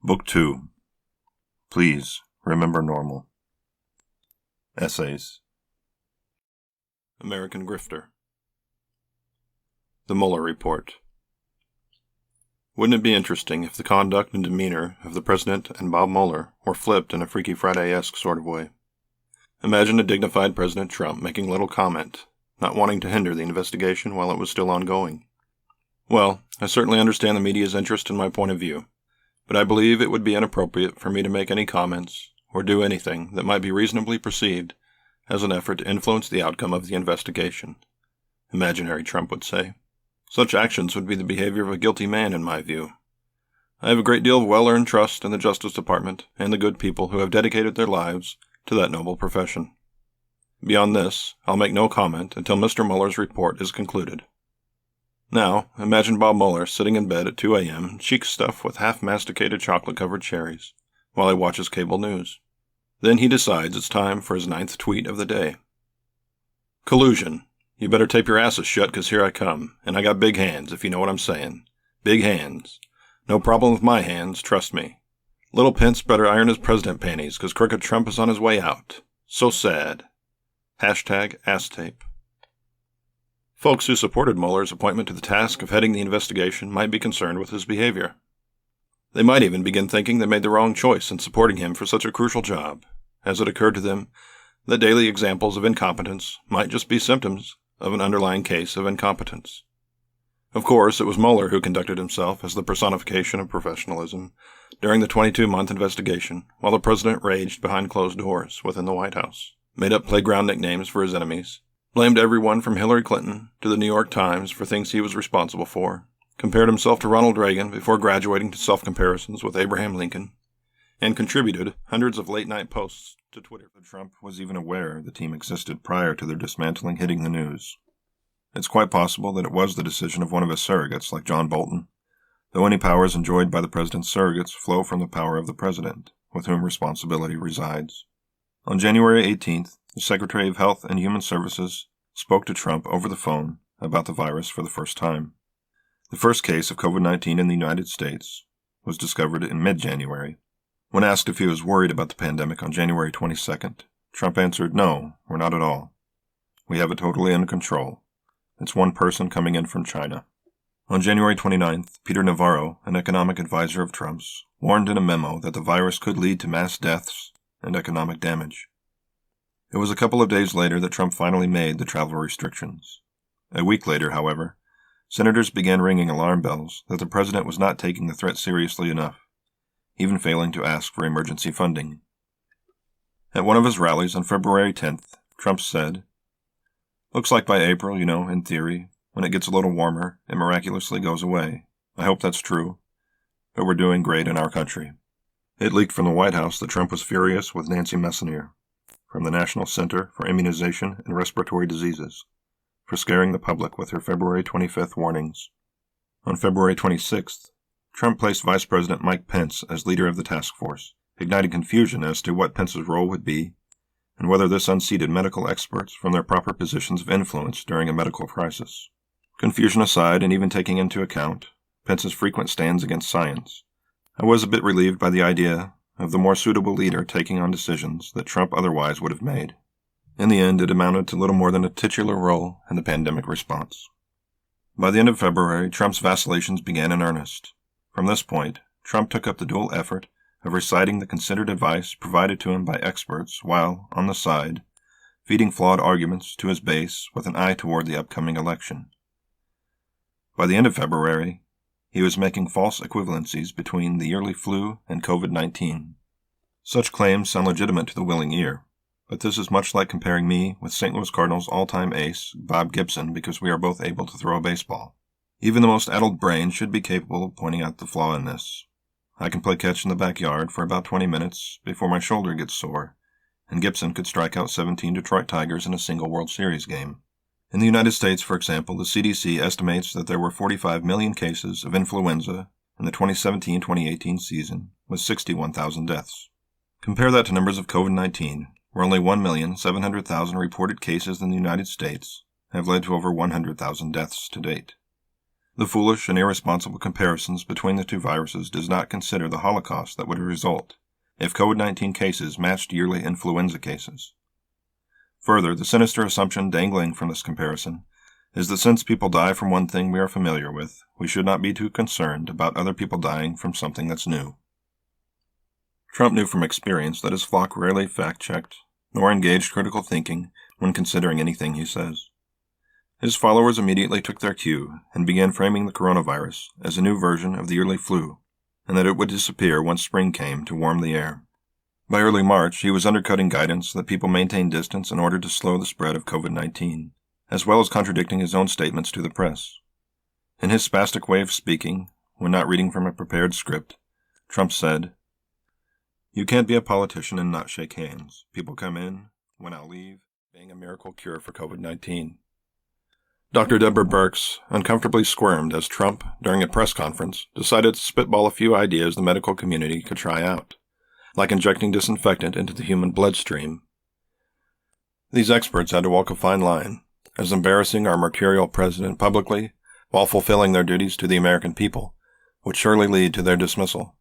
Book 2. Please remember normal. Essays. American Grifter. The Mueller Report. Wouldn't it be interesting if the conduct and demeanor of the President and Bob Mueller were flipped in a Freaky Friday-esque sort of way? Imagine a dignified President Trump making little comment, not wanting to hinder the investigation while it was still ongoing. Well, I certainly understand the media's interest in my point of view, but I believe it would be inappropriate for me to make any comments or do anything that might be reasonably perceived as an effort to influence the outcome of the investigation. Imaginary Trump would say. Such actions would be the behavior of a guilty man, in my view. I have a great deal of well-earned trust in the Justice Department and the good people who have dedicated their lives to that noble profession. Beyond this, I'll make no comment until Mr. Mueller's report is concluded. Now, imagine Bob Mueller sitting in bed at 2 a.m., cheek stuffed with half-masticated chocolate-covered cherries, while he watches cable news. Then he decides it's time for his 9th tweet of the day. Collusion. You better tape your asses shut, 'cause here I come, and I got big hands, if you know what I'm saying. Big hands. No problem with my hands, trust me. Little Pence better iron his president panties, 'cause crooked Trump is on his way out. So sad. #AssTape. Folks who supported Mueller's appointment to the task of heading the investigation might be concerned with his behavior. They might even begin thinking they made the wrong choice in supporting him for such a crucial job, as it occurred to them that daily examples of incompetence might just be symptoms of an underlying case of incompetence. Of course, it was Mueller who conducted himself as the personification of professionalism during the 22-month investigation, while the president raged behind closed doors within the White House, made up playground nicknames for his enemies, blamed everyone from Hillary Clinton to the New York Times for things he was responsible for, compared himself to Ronald Reagan before graduating to self-comparisons with Abraham Lincoln, and contributed hundreds of late-night posts to Twitter. Trump was even aware the team existed prior to their dismantling hitting the news. It's quite possible that it was the decision of one of his surrogates, like John Bolton, though any powers enjoyed by the president's surrogates flow from the power of the president, with whom responsibility resides. On January 18th, the Secretary of Health and Human Services spoke to Trump over the phone about the virus for the first time. The first case of COVID-19 in the United States was discovered in mid-January. When asked if he was worried about the pandemic on January 22nd, Trump answered, "No, we're not at all. We have it totally under control. It's one person coming in from China." On January 29th, Peter Navarro, an economic advisor of Trump's, warned in a memo that the virus could lead to mass deaths and economic damage. It was a couple of days later that Trump finally made the travel restrictions. A week later, however, senators began ringing alarm bells that the president was not taking the threat seriously enough, even failing to ask for emergency funding. At one of his rallies on February 10th, Trump said, "Looks like by April, in theory, when it gets a little warmer, it miraculously goes away. I hope that's true, but we're doing great in our country." It leaked from the White House that Trump was furious with Nancy Messonnier, from the National Center for Immunization and Respiratory Diseases, for scaring the public with her February 25th warnings. On February 26th, Trump placed Vice President Mike Pence as leader of the task force, igniting confusion as to what Pence's role would be and whether this unseated medical experts from their proper positions of influence during a medical crisis. Confusion aside, and even taking into account Pence's frequent stands against science, I was a bit relieved by the idea of the more suitable leader taking on decisions that Trump otherwise would have made. In the end, it amounted to little more than a titular role in the pandemic response. By the end of February, Trump's vacillations began in earnest. From this point, Trump took up the dual effort of reciting the considered advice provided to him by experts while, on the side, feeding flawed arguments to his base with an eye toward the upcoming election. By the end of February, he was making false equivalencies between the yearly flu and COVID-19. Such claims sound legitimate to the willing ear, but this is much like comparing me with St. Louis Cardinals all-time ace, Bob Gibson, because we are both able to throw a baseball. Even the most addled brain should be capable of pointing out the flaw in this. I can play catch in the backyard for about 20 minutes before my shoulder gets sore, and Gibson could strike out 17 Detroit Tigers in a single World Series game. In the United States, for example, the CDC estimates that there were 45 million cases of influenza in the 2017-2018 season, with 61,000 deaths. Compare that to numbers of COVID-19, where only 1,700,000 reported cases in the United States have led to over 100,000 deaths to date. The foolish and irresponsible comparisons between the two viruses does not consider the holocaust that would result if COVID-19 cases matched yearly influenza cases. Further, the sinister assumption dangling from this comparison is that since people die from one thing we are familiar with, we should not be too concerned about other people dying from something that's new. Trump knew from experience that his flock rarely fact-checked nor engaged critical thinking when considering anything he says. His followers immediately took their cue and began framing the coronavirus as a new version of the yearly flu, and that it would disappear once spring came to warm the air. By early March, he was undercutting guidance that people maintain distance in order to slow the spread of COVID-19, as well as contradicting his own statements to the press. In his spastic way of speaking, when not reading from a prepared script, Trump said, "You can't be a politician and not shake hands. People come in, when I'll leave, being a miracle cure for COVID-19. Dr. Deborah Birx uncomfortably squirmed as Trump, during a press conference, decided to spitball a few ideas the medical community could try out, like injecting disinfectant into the human bloodstream. These experts had to walk a fine line, as embarrassing our mercurial president publicly while fulfilling their duties to the American people would surely lead to their dismissal.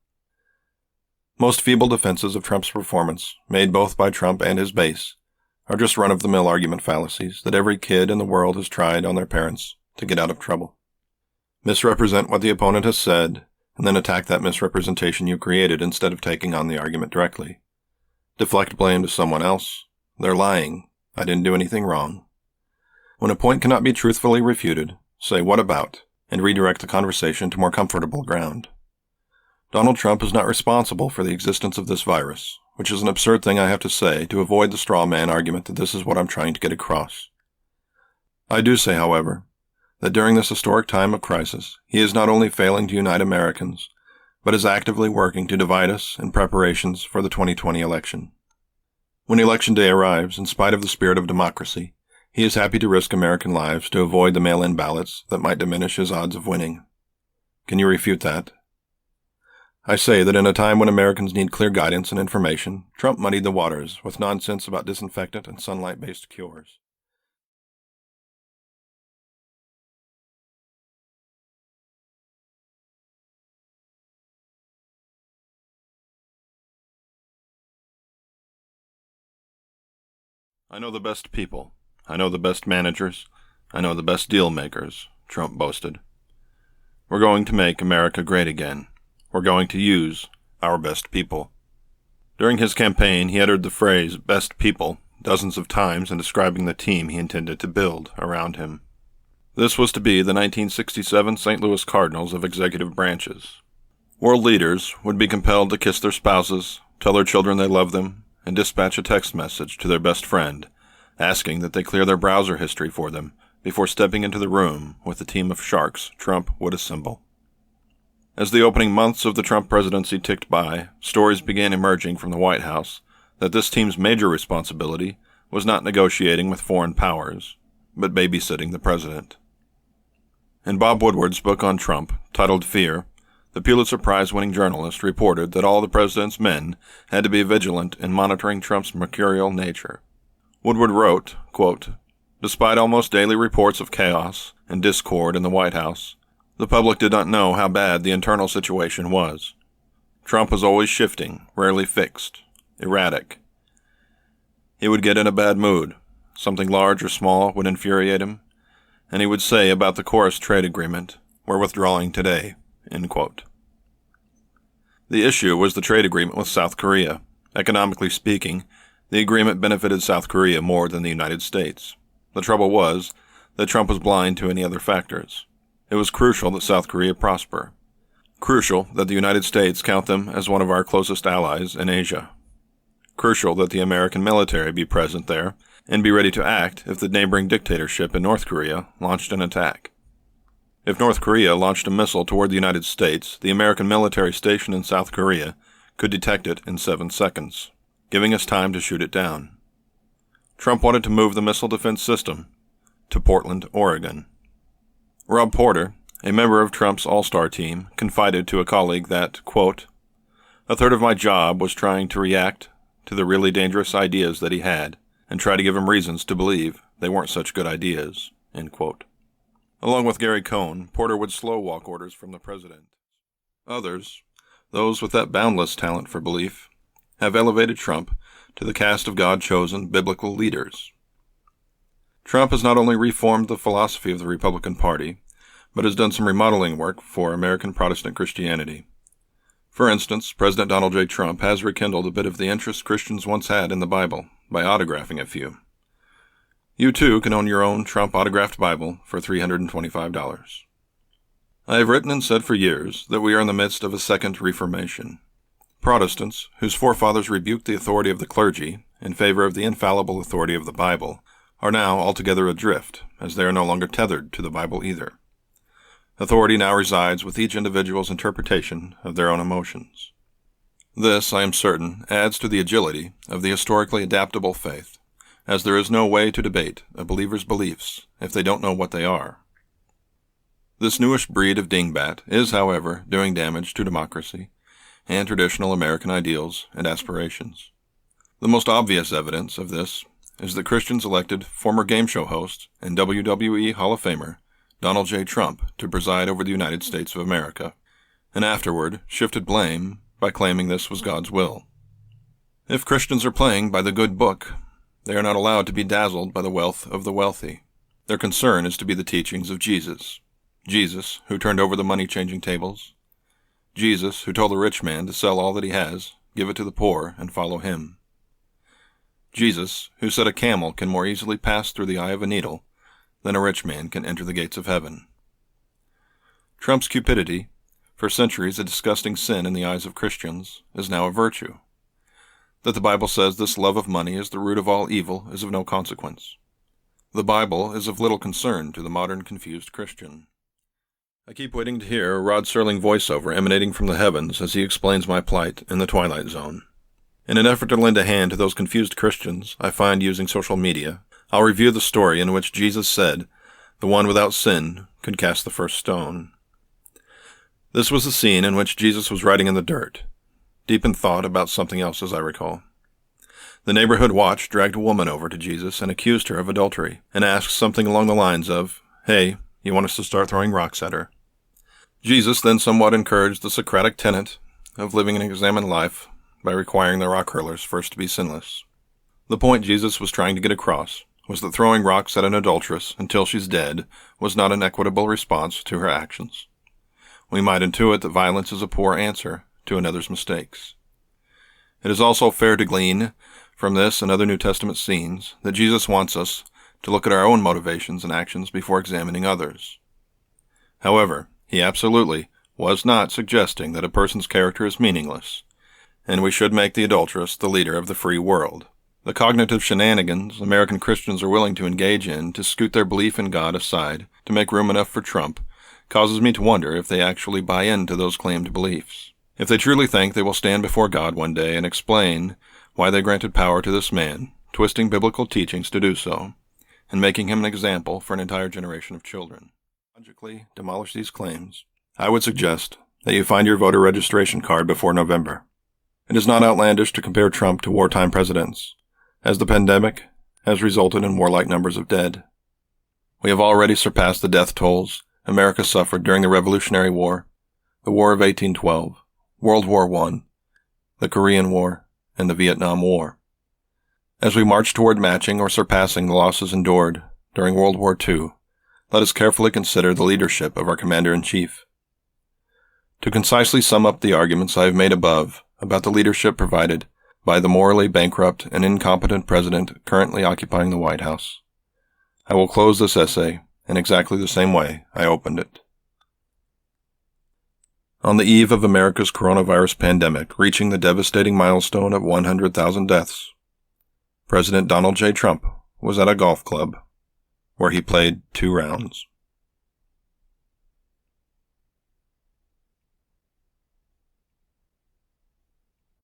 Most feeble defenses of Trump's performance, made both by Trump and his base, are just run-of-the-mill argument fallacies that every kid in the world has tried on their parents to get out of trouble. Misrepresent what the opponent has said, and then attack that misrepresentation you created instead of taking on the argument directly. Deflect blame to someone else. They're lying. I didn't do anything wrong. When a point cannot be truthfully refuted, say "what about?" and redirect the conversation to more comfortable ground. Donald Trump is not responsible for the existence of this virus, which is an absurd thing I have to say to avoid the straw man argument that this is what I'm trying to get across. I do say, however, that during this historic time of crisis, he is not only failing to unite Americans, but is actively working to divide us in preparations for the 2020 election. When Election Day arrives, in spite of the spirit of democracy, he is happy to risk American lives to avoid the mail-in ballots that might diminish his odds of winning. Can you refute that? I say that in a time when Americans need clear guidance and information, Trump muddied the waters with nonsense about disinfectant and sunlight-based cures. I know the best people. I know the best managers. I know the best deal makers, Trump boasted. We're going to make America great again. We're going to use our best people. During his campaign, he uttered the phrase "best people" dozens of times in describing the team he intended to build around him. This was to be the 1967 St. Louis Cardinals of executive branches. World leaders would be compelled to kiss their spouses, tell their children they love them, and dispatch a text message to their best friend, asking that they clear their browser history for them before stepping into the room with the team of sharks Trump would assemble. As the opening months of the Trump presidency ticked by, stories began emerging from the White House that this team's major responsibility was not negotiating with foreign powers, but babysitting the president. In Bob Woodward's book on Trump, titled Fear, the Pulitzer Prize-winning journalist reported that all the president's men had to be vigilant in monitoring Trump's mercurial nature. Woodward wrote, quote, "Despite almost daily reports of chaos and discord in the White House, the public did not know how bad the internal situation was. Trump was always shifting, rarely fixed, erratic. He would get in a bad mood. Something large or small would infuriate him, and he would say about the Chorus trade agreement, 'We're withdrawing today,' end quote. The issue was the trade agreement with South Korea. Economically speaking, the agreement benefited South Korea more than the United States. The trouble was that Trump was blind to any other factors. It was crucial that South Korea prosper. Crucial that the United States count them as one of our closest allies in Asia. Crucial that the American military be present there and be ready to act if the neighboring dictatorship in North Korea launched an attack. If North Korea launched a missile toward the United States, the American military station in South Korea could detect it in 7 seconds, giving us time to shoot it down. Trump wanted to move the missile defense system to Portland, Oregon. Rob Porter, a member of Trump's all-star team, confided to a colleague that, quote, "A third of my job was trying to react to the really dangerous ideas that he had and try to give him reasons to believe they weren't such good ideas," end quote. Along with Gary Cohn, Porter would slow walk orders from the president. Others, those with that boundless talent for belief, have elevated Trump to the caste of God-chosen biblical leaders. Trump has not only reformed the philosophy of the Republican Party, but has done some remodeling work for American Protestant Christianity. For instance, President Donald J. Trump has rekindled a bit of the interest Christians once had in the Bible by autographing a few. You too can own your own Trump autographed Bible for $325. I have written and said for years that we are in the midst of a second Reformation. Protestants, whose forefathers rebuked the authority of the clergy in favor of the infallible authority of the Bible, are now altogether adrift, as they are no longer tethered to the Bible either. Authority now resides with each individual's interpretation of their own emotions. This, I am certain, adds to the agility of the historically adaptable faith, as there is no way to debate a believer's beliefs if they don't know what they are. This newish breed of dingbat is, however, doing damage to democracy and traditional American ideals and aspirations. The most obvious evidence of this is that Christians elected former game show host and WWE Hall of Famer Donald J. Trump to preside over the United States of America, and afterward shifted blame by claiming this was God's will. If Christians are playing by the good book, they are not allowed to be dazzled by the wealth of the wealthy. Their concern is to be the teachings of Jesus. Jesus, who turned over the money-changing tables. Jesus, who told the rich man to sell all that he has, give it to the poor, and follow him. Jesus, who said a camel can more easily pass through the eye of a needle than a rich man can enter the gates of heaven. Trump's cupidity, for centuries a disgusting sin in the eyes of Christians, is now a virtue. That the Bible says this love of money is the root of all evil is of no consequence. The Bible is of little concern to the modern confused Christian. I keep waiting to hear a Rod Serling voiceover emanating from the heavens as he explains my plight in the Twilight Zone. In an effort to lend a hand to those confused Christians I find using social media, I'll review the story in which Jesus said, "The one without sin could cast the first stone." This was a scene in which Jesus was writing in the dirt, deep in thought about something else as I recall. The neighborhood watch dragged a woman over to Jesus and accused her of adultery, and asked something along the lines of, "Hey, you want us to start throwing rocks at her?" Jesus then somewhat encouraged the Socratic tenet of living an examined life by requiring the rock hurlers first to be sinless. The point Jesus was trying to get across was that throwing rocks at an adulteress until she's dead was not an equitable response to her actions. We might intuit that violence is a poor answer to another's mistakes. It is also fair to glean from this and other New Testament scenes that Jesus wants us to look at our own motivations and actions before examining others. However, he absolutely was not suggesting that a person's character is meaningless, and we should make the adulteress the leader of the free world. The cognitive shenanigans American Christians are willing to engage in to scoot their belief in God aside to make room enough for Trump causes me to wonder if they actually buy into those claimed beliefs. If they truly think they will stand before God one day and explain why they granted power to this man, twisting biblical teachings to do so, and making him an example for an entire generation of children. Logically demolish these claims, I would suggest that you find your voter registration card before November. It is not outlandish to compare Trump to wartime presidents, as the pandemic has resulted in warlike numbers of dead. We have already surpassed the death tolls America suffered during the Revolutionary War, the War of 1812, World War I, the Korean War, and the Vietnam War. As we march toward matching or surpassing the losses endured during World War II, let us carefully consider the leadership of our Commander-in-Chief. To concisely sum up the arguments I have made above about the leadership provided by the morally bankrupt and incompetent president currently occupying the White House, I will close this essay in exactly the same way I opened it. On the eve of America's coronavirus pandemic reaching the devastating milestone of 100,000 deaths, President Donald J. Trump was at a golf club where he played 2 rounds.